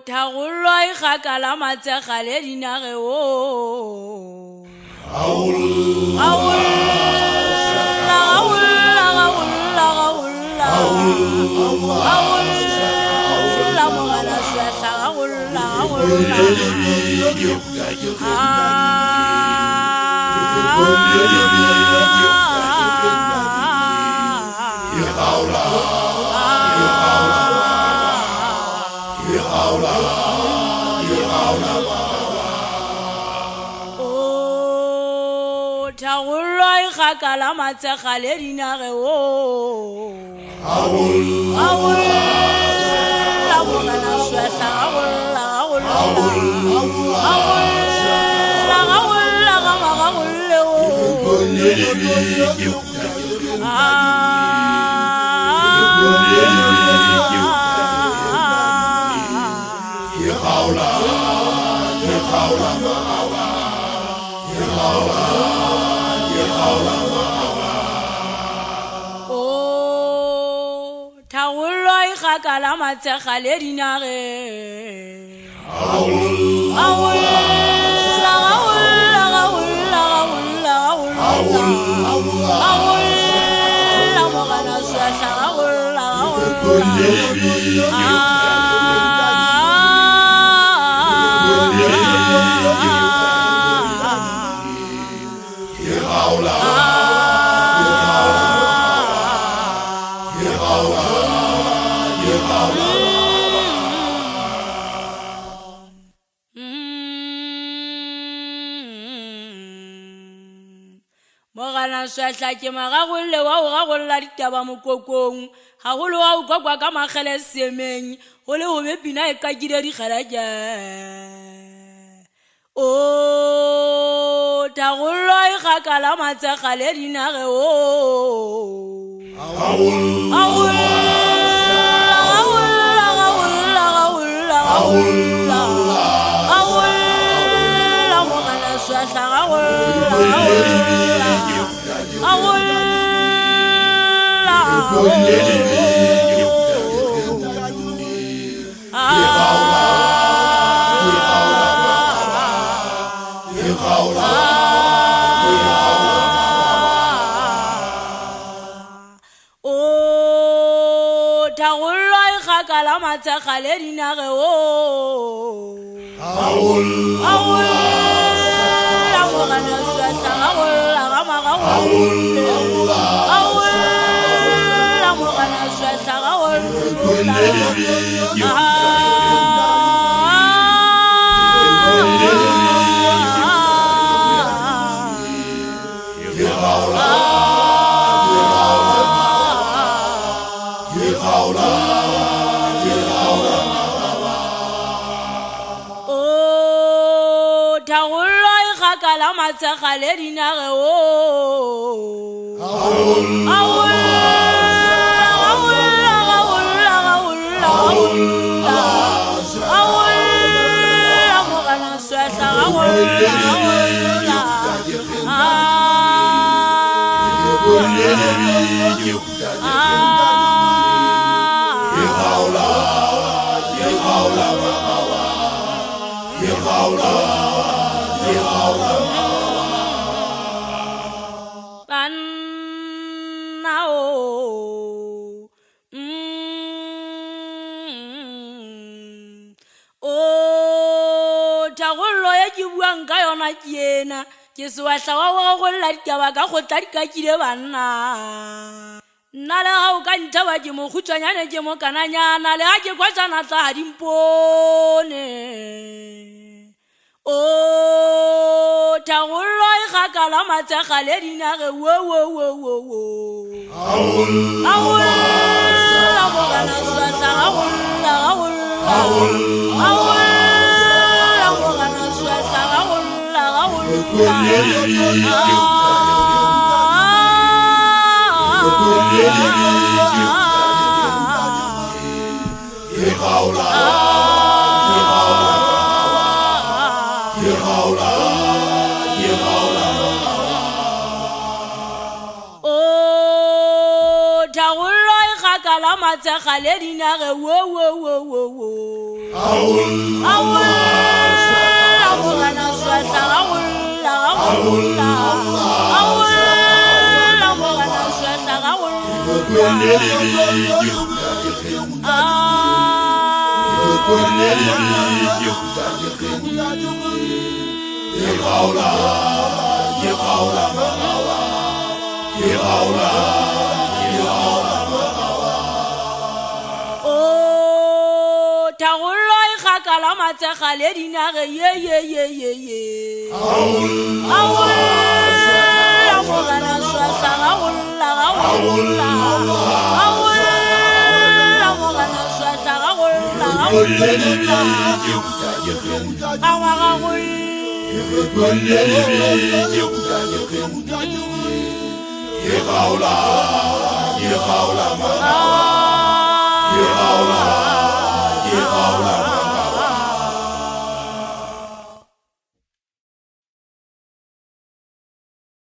thagolwa ikgakala matsegale dinage o thagolwa ikgakala matsegale dinage o thagolwa ikgakala matsegale dinage mogana swahla ke magagolle wa o gagolla ditaba mokokong gagolo wa o kwakwa ka magele semeng go le go bepina e ka kile dikgeleke o thagolwa ikgakala matsegale dinage o mogana swahla thagolwa ikgakala matsegale dinage o mogana swahla mogana thagolwa ikgakala matsegale dinage o mogana thagollo ya ke buang ka yona ke ena ke swahla wa go golla ditaba ka go tla dikakile banna nna le ga o ka nthaba ke mokhutswanyane ke mokananyana le ga ke kwatsana tsa dimpone o thagolwa ikgakala matsegale dinage mogana thagolwa ikgakala matsekga le dinage wo la morena swahla ga golla la morena swahla ga Tagollo ikgakala matsekga le dinage ye la morena swahla ga golla la morena swahla ga golla ga golla